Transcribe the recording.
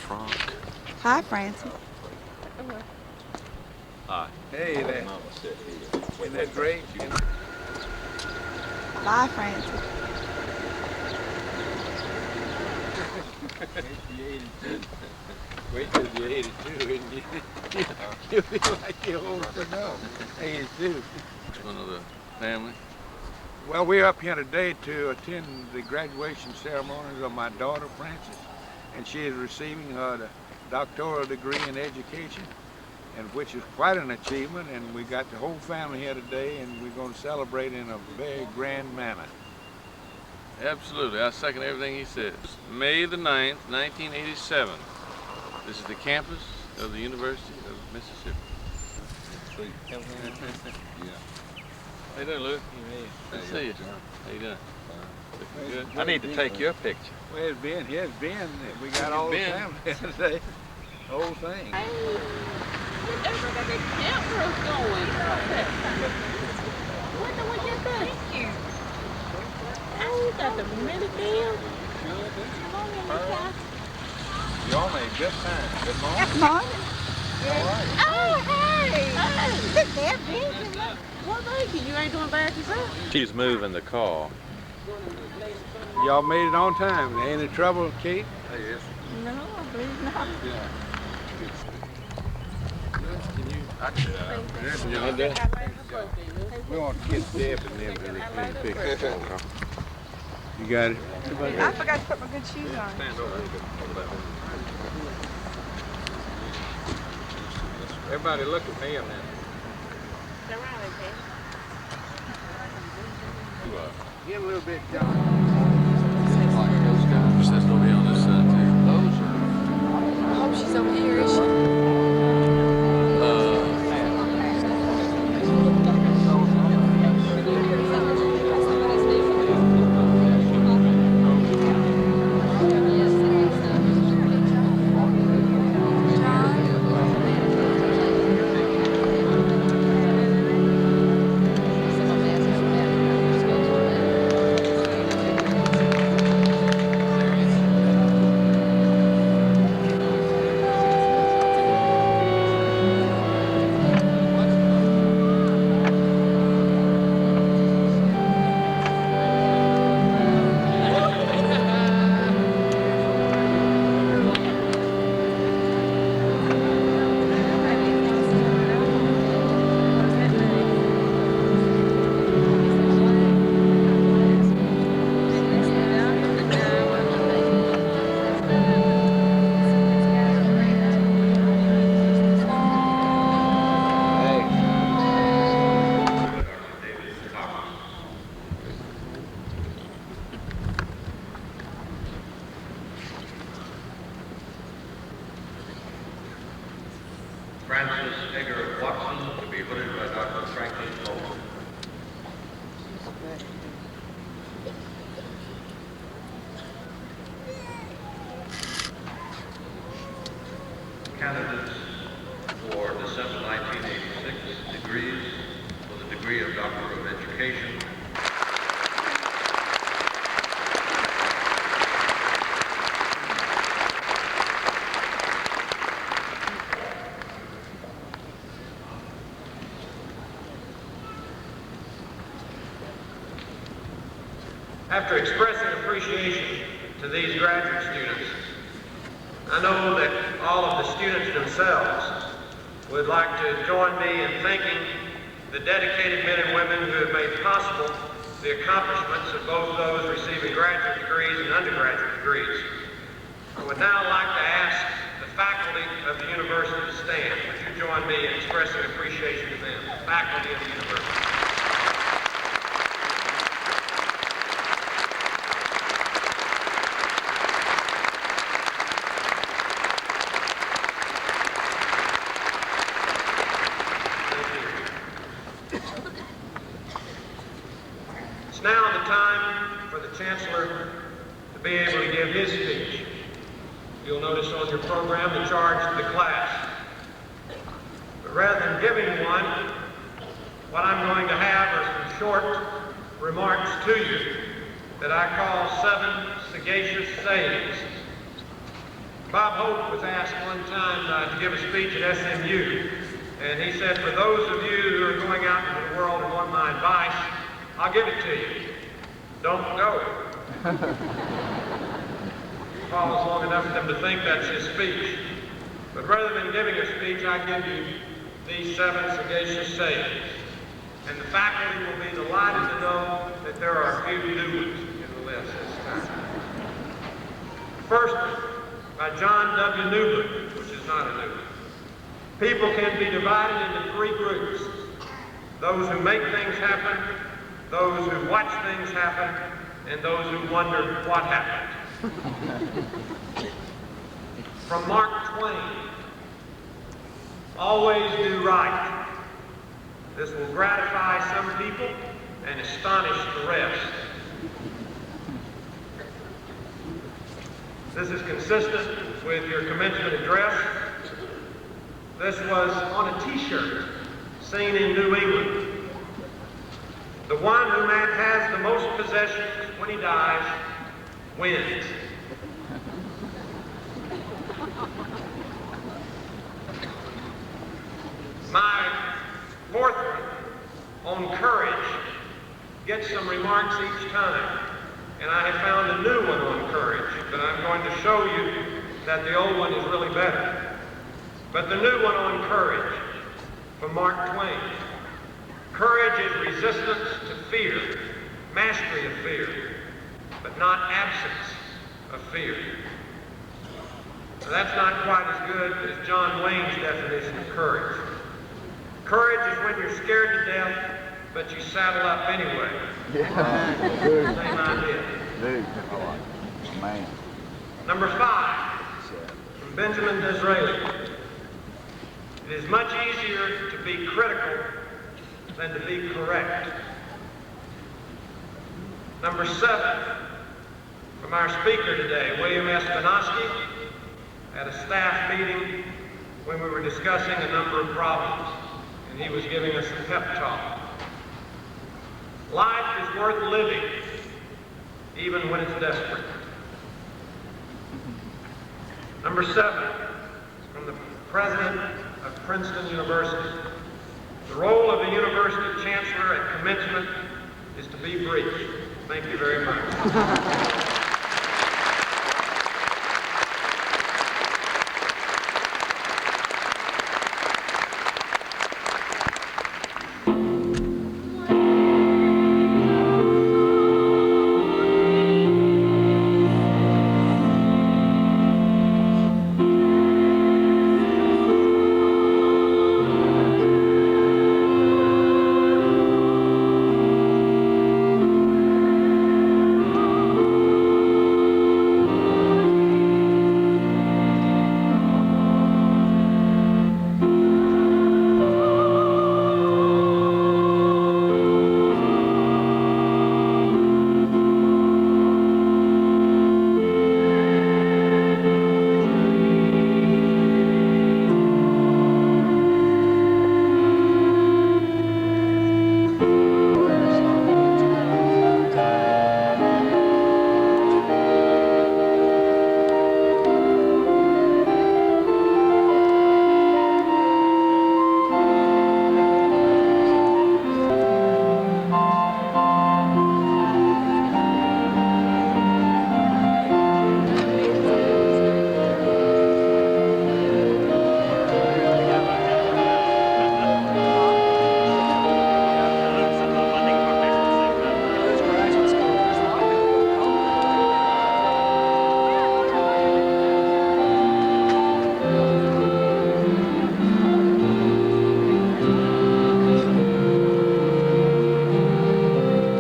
Frank. Hi, Francis. Hi. Hey there. Isn't that great? Bye, Francis. Wait till you're 82 and you feel like you're old enough. 82. Which one of the family? Well, we're up here today to attend the graduation ceremonies of my daughter, Frances, and she is receiving her doctoral degree in education, and which is quite an achievement, and we got the whole family here today, and we're going to celebrate in a very grand manner. Absolutely. I second everything he says. May the 9th, 1987. This is the campus of the University of Mississippi. Sweet. Yeah. How you doing, Lou? Good to see you. How you doing? Looking good. I need to take your picture. Well, it's been, we got all the family here today. The whole thing. Hey, look, everybody got their cameras going. What do we get that? Thank you. Oh, you got the mini cam. Come on in, Miss. Y'all made good time. Good morning. Good morning. All right. Oh, hey. Hey. Look, they're busy. What thank you? You ain't doing bad yourself? She's moving the car. Y'all made it on time. Any trouble, Kate? Yes. No, I believe not. Yeah. We want to get Deb and them to return pictures. You got it? I forgot to put my good shoes on. Stand over there. Everybody look at me a minute. They're around, okay? Get a little bit down. Says they'll be on this side too. I hope she's over here, is she? Francis Edgar Watson to be hooded by Dr. Franklin Cole. Candidates for December 1986 degrees for the degree of Doctor of Education. After expressing appreciation to these graduate students, I know that all of the students themselves would like to join me in thanking the dedicated men and women who have made possible the accomplishments of both those receiving graduate degrees and undergraduate degrees. I would now like to ask the faculty of the university to stand. Would you join me in expressing appreciation to them, faculty of the university? It's now the time for the Chancellor to be able to give his speech. You'll notice on your program the charge to the class. But rather than giving one, what I'm going to have are some short remarks to you that I call 7 sagacious sayings. Bob Hope was asked one time to give a speech at SMU, and he said, for those of you who are going out into the world and want my advice, I'll give it to you. Don't go. Paul was long enough for them to think that's his speech. But rather than giving a speech, I give you these 7 sagacious sayings. And the faculty will be delighted to know that there are a few new ones in the list this time. First one, by John W. Newman, which is not a new one. People can be divided into 3 groups. Those who make things happen, those who watch things happen, and those who wonder what happened. From Mark Twain, always do right. This will gratify some people and astonish the rest. This is consistent with your commencement address. This was on a t-shirt seen in New England. The one who has the most possessions when he dies wins. My 4th one, on courage, gets some remarks each time. And I have found a new one on courage, but I'm going to show you that the old one is really better. But the new one on courage, from Mark Twain. Courage is resistance to fear, mastery of fear, but not absence of fear. Now, that's not quite as good as John Wayne's definition of courage. Courage is when you're scared to death, but you saddle up anyway. Yeah. Same idea. Dude, man. Number 5, from Benjamin Disraeli. It is much easier to be critical than to be correct. Number 7, from our speaker today, William S. Benoski, at a staff meeting when we were discussing a number of problems, and he was giving us a pep talk. Life is worth living, even when it's desperate. Number 7, from the president of Princeton University. The role of the university chancellor at commencement is to be brief. Thank you very much.